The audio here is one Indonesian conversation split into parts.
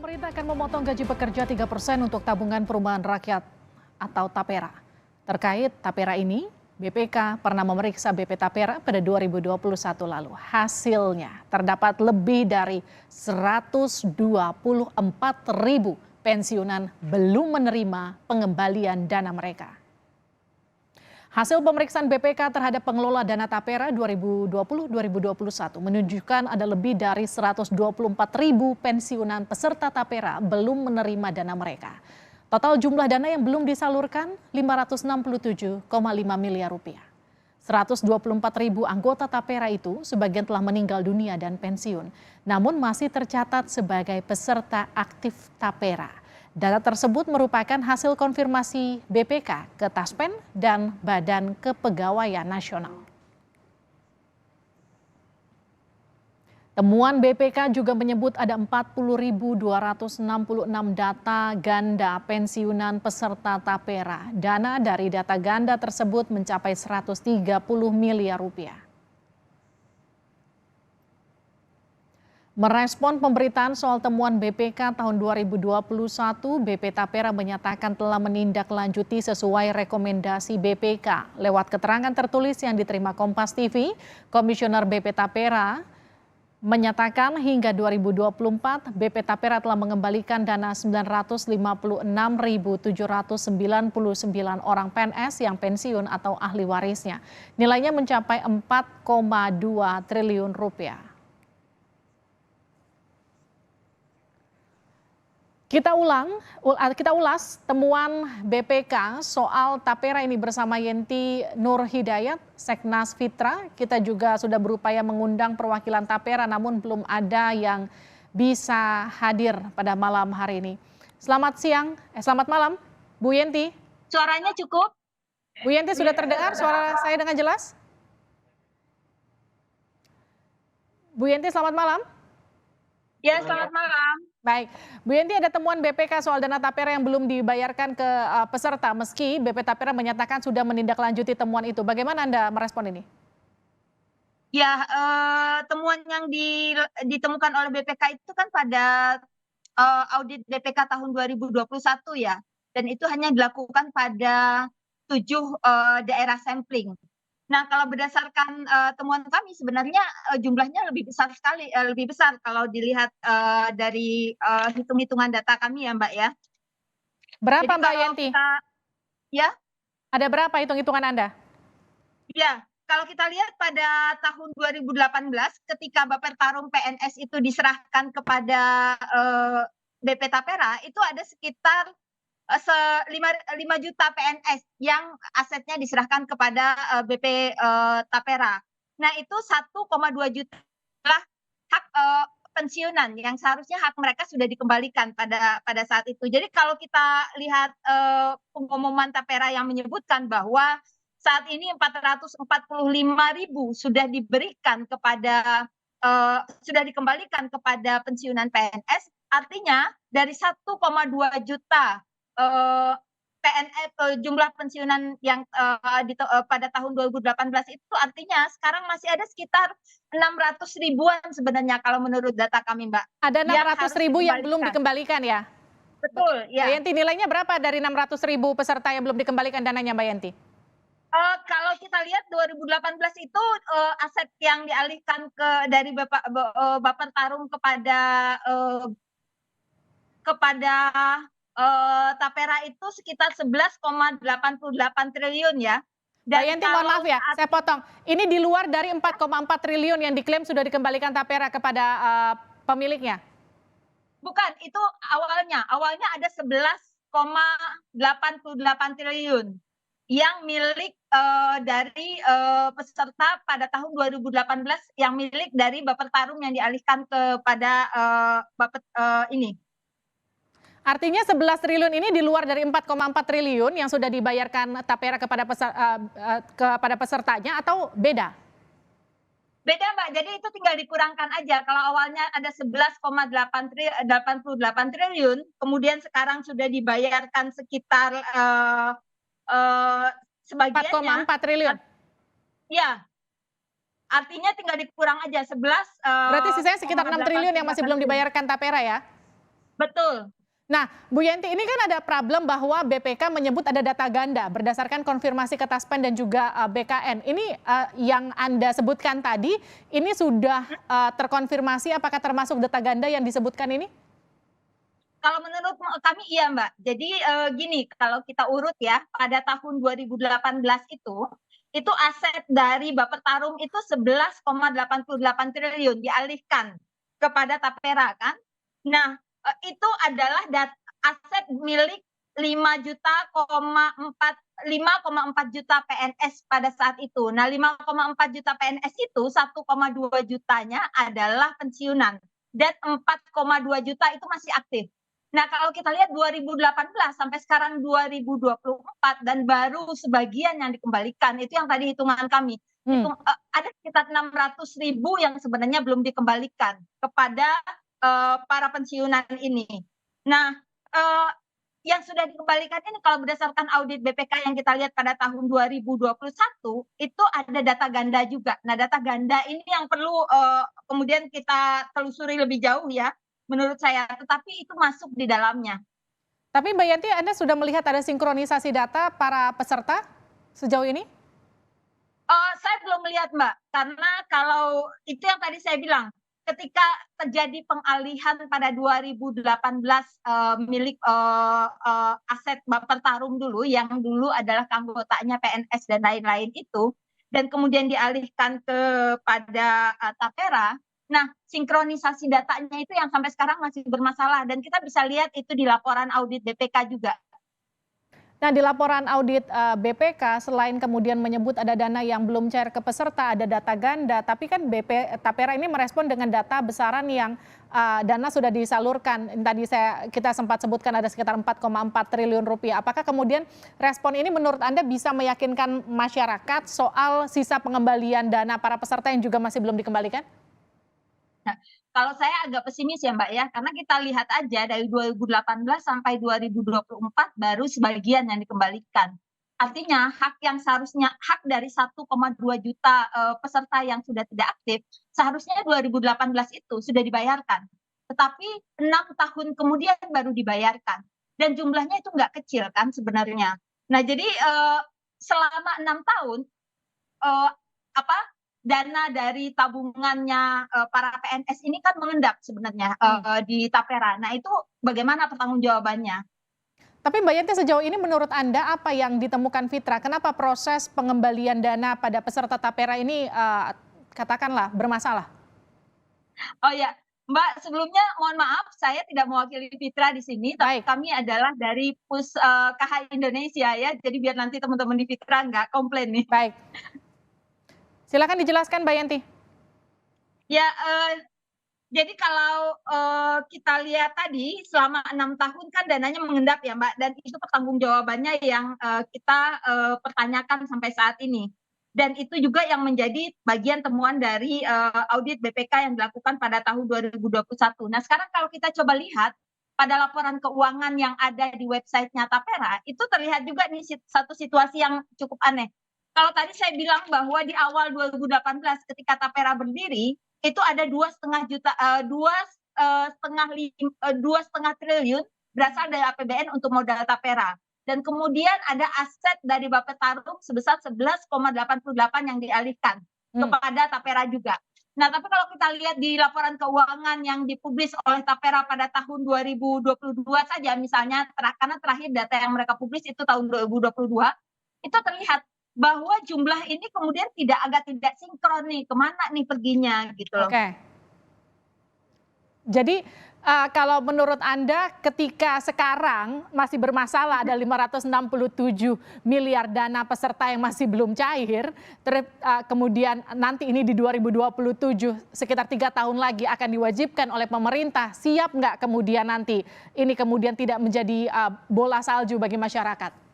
Pemerintah akan memotong gaji pekerja 3% untuk tabungan perumahan rakyat atau TAPERA. Terkait TAPERA ini, BPK pernah memeriksa BP TAPERA pada 2021 lalu. Hasilnya terdapat lebih dari 124.000 pensiunan belum menerima pengembalian dana mereka. Hasil pemeriksaan BPK terhadap pengelola dana TAPERA 2020-2021 menunjukkan ada lebih dari 124.000 pensiunan peserta TAPERA belum menerima dana mereka. Total jumlah dana yang belum disalurkan 567,5 miliar rupiah. 124.000 anggota TAPERA itu sebagian telah meninggal dunia dan pensiun, namun masih tercatat sebagai peserta aktif TAPERA. Data tersebut merupakan hasil konfirmasi BPK ke Taspen dan Badan Kepegawaian Nasional. Temuan BPK juga menyebut ada 40.266 data ganda pensiunan peserta TAPERA. Dana dari data ganda tersebut mencapai 130 miliar rupiah. Merespon pemberitaan soal temuan BPK tahun 2021, BP TAPERA menyatakan telah menindaklanjuti sesuai rekomendasi BPK. Lewat keterangan tertulis yang diterima Kompas TV, Komisioner BP TAPERA menyatakan hingga 2024, BP TAPERA telah mengembalikan dana 956.799 orang PNS yang pensiun atau ahli warisnya. Nilainya mencapai 4,2 triliun rupiah. Kita ulas temuan BPK soal TAPERA ini bersama Yenti Nur Hidayat, Seknas Fitra. Kita juga sudah berupaya mengundang perwakilan TAPERA namun belum ada yang bisa hadir pada malam hari ini. Selamat malam, Bu Yenti. Suaranya cukup? Bu Yenti sudah terdengar suara saya dengan jelas? Bu Yenti, selamat malam. Ya, selamat malam. Baik, Bu Yenti, ada temuan BPK soal dana TAPERA yang belum dibayarkan ke peserta meski BP TAPERA menyatakan sudah menindaklanjuti temuan itu. Bagaimana Anda merespon ini? Ya, temuan yang ditemukan oleh BPK itu kan pada audit BPK tahun 2021 ya, dan itu hanya dilakukan pada 7 daerah sampling. Nah, kalau berdasarkan temuan kami sebenarnya jumlahnya lebih besar sekali, lebih besar kalau dilihat dari hitung-hitungan data kami ya, Mbak ya. Berapa, Jadi Mbak Yenti? Ya. Ada berapa hitung-hitungan Anda? Ya, kalau kita lihat pada tahun 2018 ketika Bapertarum PNS itu diserahkan kepada BP TAPERA, itu ada sekitar 5 juta PNS yang asetnya diserahkan kepada BP TAPERA. Nah, itu 1,2 juta hak pensiunan yang seharusnya hak mereka sudah dikembalikan pada saat itu. Jadi kalau kita lihat pengumuman TAPERA yang menyebutkan bahwa saat ini 445.000 sudah diberikan kepada sudah dikembalikan kepada pensiunan PNS, artinya dari 1,2 juta PNS jumlah pensiunan yang pada tahun 2018 itu artinya sekarang masih ada sekitar 600 ribuan sebenarnya kalau menurut data kami, Mbak. Ada 600.000 yang belum dikembalikan ya? Betul, ya. Mbak Yenti, nilainya berapa dari 600.000 peserta yang belum dikembalikan dananya, Mbak Yenti? Kalau kita lihat 2018 itu aset yang dialihkan dari Bapertarum kepada TAPERA itu sekitar 11,88 triliun ya. Mbak Yenti, mohon maaf ya, saya potong. Ini di luar dari 4,4 triliun yang diklaim sudah dikembalikan TAPERA kepada pemiliknya? Bukan, itu awalnya ada 11,88 triliun yang milik dari peserta pada tahun 2018 yang milik dari Bapertarum yang dialihkan kepada ini. Artinya 11 triliun ini di luar dari 4,4 triliun yang sudah dibayarkan TAPERA kepada pesertanya atau beda? Beda, Mbak, jadi itu tinggal dikurangkan aja. Kalau awalnya ada 11,88 triliun, kemudian sekarang sudah dibayarkan sekitar sebagiannya 4,4 triliun. Ya, artinya tinggal dikurang aja 11. Berarti sisanya sekitar 6 triliun yang masih belum dibayarkan TAPERA ya? Betul. Nah, Bu Yenti, ini kan ada problem bahwa BPK menyebut ada data ganda berdasarkan konfirmasi ke Taspen dan juga BKN. Ini yang Anda sebutkan tadi, ini sudah terkonfirmasi apakah termasuk data ganda yang disebutkan ini? Kalau menurut kami iya, Mbak. Jadi gini, kalau kita urut ya, pada tahun 2018 itu aset dari Bappetarum itu 11,88 triliun dialihkan kepada Tapera kan. Nah, itu adalah aset milik 5,4 juta PNS pada saat itu. Nah, 5,4 juta PNS itu 1,2 jutanya adalah pensiunan dan 4,2 juta itu masih aktif. Nah, kalau kita lihat 2018 sampai sekarang 2024 dan baru sebagian yang dikembalikan, itu yang tadi hitungan kami. Ada sekitar 600.000 yang sebenarnya belum dikembalikan kepada para pensiunan ini. Nah, yang sudah dikembalikan ini kalau berdasarkan audit BPK yang kita lihat pada tahun 2021 itu ada data ganda juga. Nah, data ganda ini yang perlu kemudian kita telusuri lebih jauh ya, menurut saya. Tetapi itu masuk di dalamnya. Tapi Mbak Yanti, Anda sudah melihat ada sinkronisasi data para peserta sejauh ini? Saya belum melihat, Mbak, karena kalau itu yang tadi saya bilang, ketika terjadi pengalihan pada 2018 milik aset Bappetarum dulu, yang dulu adalah anggotanya PNS dan lain-lain itu, dan kemudian dialihkan kepada Tapera. Nah, sinkronisasi datanya itu yang sampai sekarang masih bermasalah, dan kita bisa lihat itu di laporan audit BPK juga. Nah, di laporan audit BPK, selain kemudian menyebut ada dana yang belum cair ke peserta, ada data ganda, tapi kan Tapera ini merespon dengan data besaran yang dana sudah disalurkan. Tadi kita sempat sebutkan ada sekitar 4,4 triliun rupiah. Apakah kemudian respon ini menurut Anda bisa meyakinkan masyarakat soal sisa pengembalian dana para peserta yang juga masih belum dikembalikan? Nah, kalau saya agak pesimis ya, Mbak, ya, karena kita lihat aja dari 2018 sampai 2024 baru sebagian yang dikembalikan. Artinya hak yang seharusnya hak dari 1,2 juta peserta yang sudah tidak aktif, seharusnya 2018 itu sudah dibayarkan. Tetapi 6 tahun kemudian baru dibayarkan. Dan jumlahnya itu nggak kecil kan sebenarnya. Nah, jadi selama 6 tahun apa dana dari tabungannya para PNS ini kan mengendap sebenarnya di Tapera. Nah, itu bagaimana pertanggungjawabannya? Tapi Mbak Yanti, sejauh ini menurut Anda apa yang ditemukan Fitra? Kenapa proses pengembalian dana pada peserta Tapera ini katakanlah bermasalah? Oh ya, Mbak, sebelumnya mohon maaf saya tidak mewakili Fitra di sini, tapi Baik, kami adalah dari KH Indonesia ya. Jadi biar nanti teman-teman di Fitra nggak komplain nih. baik. Silakan dijelaskan Mbak Yanti. Ya, jadi kalau kita lihat tadi selama 6 tahun kan dananya mengendap ya, Mbak, dan itu pertanggungjawabannya yang kita pertanyakan sampai saat ini. Dan itu juga yang menjadi bagian temuan dari audit BPK yang dilakukan pada tahun 2021. Nah, sekarang kalau kita coba lihat pada laporan keuangan yang ada di website-nya Tapera, itu terlihat juga nih satu situasi yang cukup aneh. Kalau tadi saya bilang bahwa di awal 2018 ketika Tapera berdiri, itu ada 2,5 triliun berasal dari APBN untuk modal Tapera. Dan kemudian ada aset dari Bappetarum sebesar 11,88 yang dialihkan kepada Tapera juga. Nah, tapi kalau kita lihat di laporan keuangan yang dipublis oleh Tapera pada tahun 2022 saja misalnya, karena terakhir data yang mereka publis itu tahun 2022, itu terlihat bahwa jumlah ini kemudian agak tidak sinkron nih, kemana nih perginya gitu loh. Oke. Jadi kalau menurut Anda ketika sekarang masih bermasalah ada 567 miliar dana peserta yang masih belum cair, kemudian nanti ini di 2027 sekitar 3 tahun lagi akan diwajibkan oleh pemerintah, siap nggak kemudian nanti ini kemudian tidak menjadi bola salju bagi masyarakat?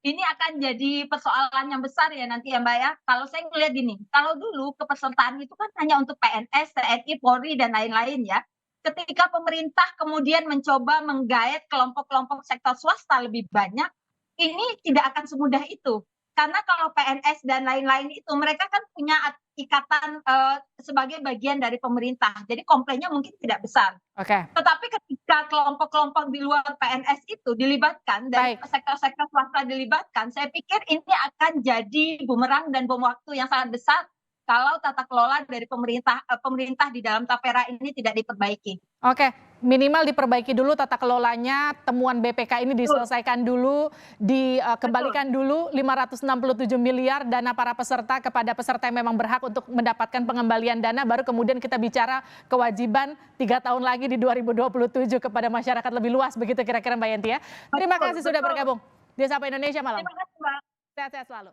Ini akan jadi persoalan yang besar ya nanti ya, Mbak, ya. Kalau saya ngelihat gini, kalau dulu kepesertaan itu kan hanya untuk PNS, TNI, Polri, dan lain-lain ya. Ketika pemerintah kemudian mencoba menggait kelompok-kelompok sektor swasta lebih banyak, ini tidak akan semudah itu. Karena kalau PNS dan lain-lain itu mereka kan punya ikatan sebagai bagian dari pemerintah. Jadi komplainnya mungkin tidak besar. Oke. Tetapi ketika kelompok-kelompok di luar PNS itu dilibatkan dan Baik. sektor-sektor swasta dilibatkan, saya pikir ini akan jadi bumerang dan bom waktu yang sangat besar kalau tata kelola dari pemerintah di dalam Tapera ini tidak diperbaiki. Oke, minimal diperbaiki dulu tata kelolanya, temuan BPK ini diselesaikan dulu, dikembalikan dulu 567 miliar dana para peserta kepada peserta yang memang berhak untuk mendapatkan pengembalian dana, baru kemudian kita bicara kewajiban 3 tahun lagi di 2027 kepada masyarakat lebih luas, begitu kira-kira Mbak Yenti ya. Terima kasih sudah bergabung di Sapa Indonesia malam. Terima kasih Mbak. Sehat-sehat selalu.